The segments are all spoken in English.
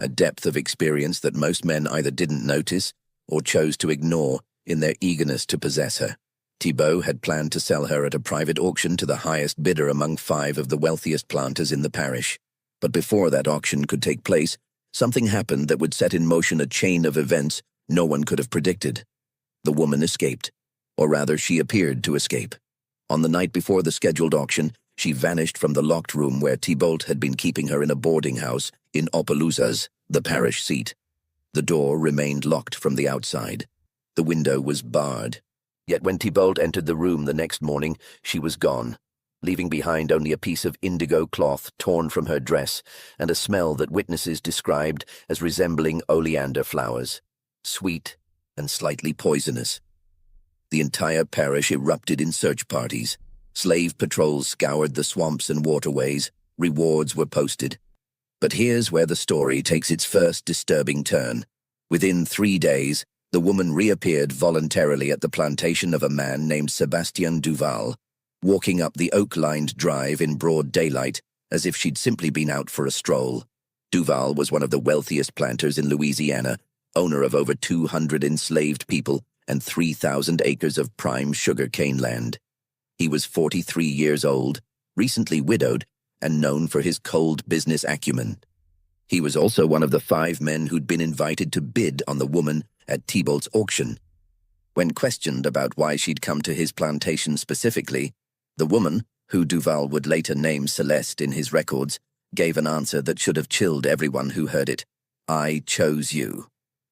a depth of experience that most men either didn't notice or chose to ignore in their eagerness to possess her. Thibault had planned to sell her at a private auction to the highest bidder among 5 of the wealthiest planters in the parish. But before that auction could take place, something happened that would set in motion a chain of events no one could have predicted. The woman escaped, or rather she appeared to escape. On the night before the scheduled auction, she vanished from the locked room where Thibault had been keeping her in a boarding house in Opelousas, the parish seat. The door remained locked from the outside. The window was barred. Yet when Thibault entered the room the next morning, she was gone, leaving behind only a piece of indigo cloth torn from her dress and a smell that witnesses described as resembling oleander flowers, sweet and slightly poisonous. The entire parish erupted in search parties. Slave patrols scoured the swamps and waterways. Rewards were posted. But here's where the story takes its first disturbing turn. Within 3 days, the woman reappeared voluntarily at the plantation of a man named Sebastien Duval, walking up the oak-lined drive in broad daylight as if she'd simply been out for a stroll. Duval was one of the wealthiest planters in Louisiana, owner of over 200 enslaved people and 3,000 acres of prime sugar cane land. He was 43 years old, recently widowed, and known for his cold business acumen. He was also one of the 5 men who'd been invited to bid on the woman at Thibault's auction. When questioned about why she'd come to his plantation specifically, the woman, who Duval would later name Celeste in his records, gave an answer that should have chilled everyone who heard it. "I chose you."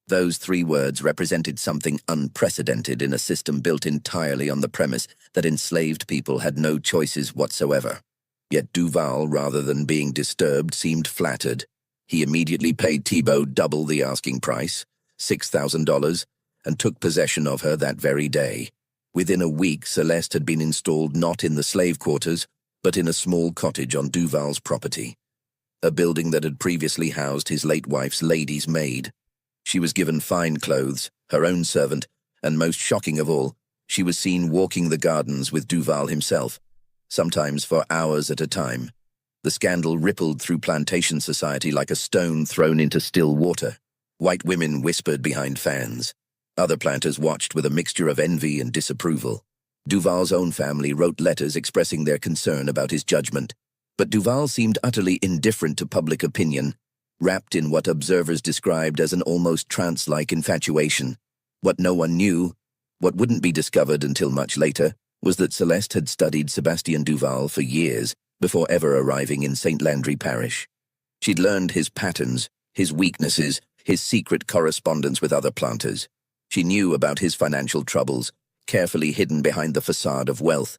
Those 3 words represented something unprecedented in a system built entirely on the premise that enslaved people had no choices whatsoever. Yet Duval, rather than being disturbed, seemed flattered. He immediately paid Thibault double the asking price, $6,000, and took possession of her that very day. Within a week, Celeste had been installed not in the slave quarters, but in a small cottage on Duval's property, a building that had previously housed his late wife's lady's maid. She was given fine clothes, her own servant, and most shocking of all, she was seen walking the gardens with Duval himself, sometimes for hours at a time. The scandal rippled through plantation society like a stone thrown into still water. White women whispered behind fans. Other planters watched with a mixture of envy and disapproval. Duval's own family wrote letters expressing their concern about his judgment. But Duval seemed utterly indifferent to public opinion, wrapped in what observers described as an almost trance-like infatuation. What no one knew, what wouldn't be discovered until much later, was that Celeste had studied Sebastien Duval for years before ever arriving in St. Landry Parish. She'd learned his patterns, his weaknesses, his secret correspondence with other planters. She knew about his financial troubles, carefully hidden behind the facade of wealth.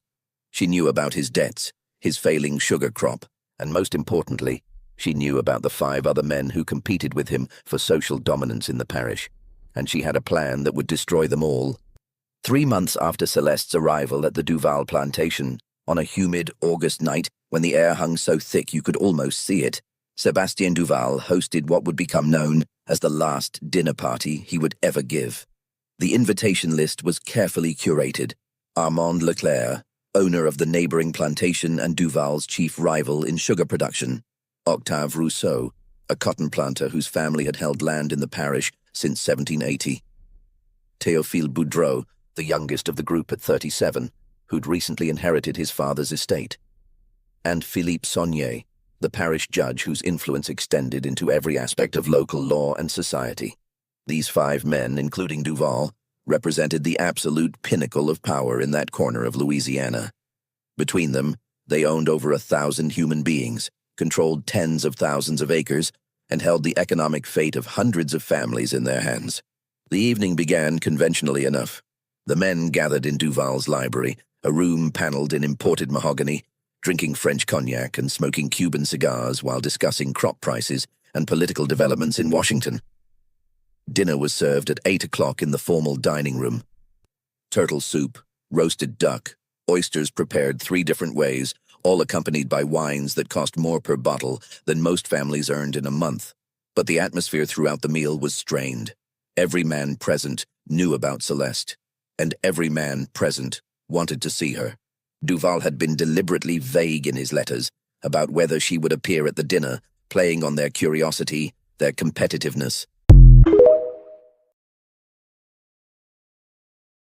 She knew about his debts, his failing sugar crop, and most importantly, she knew about the 5 other men who competed with him for social dominance in the parish. And she had a plan that would destroy them all. 3 months after Celeste's arrival at the Duval plantation, on a humid August night when the air hung so thick you could almost see it, Sebastien Duval hosted what would become known as the last dinner party he would ever give. The invitation list was carefully curated. Armand Leclerc, owner of the neighboring plantation and Duval's chief rival in sugar production. Octave Rousseau, a cotton planter whose family had held land in the parish since 1780. Théophile Boudreau, the youngest of the group at 37, who'd recently inherited his father's estate. And Philippe Saunier, the parish judge whose influence extended into every aspect of local law and society. These 5 men, including Duval, represented the absolute pinnacle of power in that corner of Louisiana. Between them, they owned over 1,000 human beings, controlled tens of thousands of acres, and held the economic fate of hundreds of families in their hands. The evening began conventionally enough. The men gathered in Duval's library, a room paneled in imported mahogany, drinking French cognac and smoking Cuban cigars while discussing crop prices and political developments in Washington. Dinner was served at 8 o'clock in the formal dining room. Turtle soup, roasted duck, oysters prepared 3 different ways, all accompanied by wines that cost more per bottle than most families earned in a month. But the atmosphere throughout the meal was strained. Every man present knew about Celeste, and every man present wanted to see her. Duval had been deliberately vague in his letters about whether she would appear at the dinner, playing on their curiosity their competitiveness,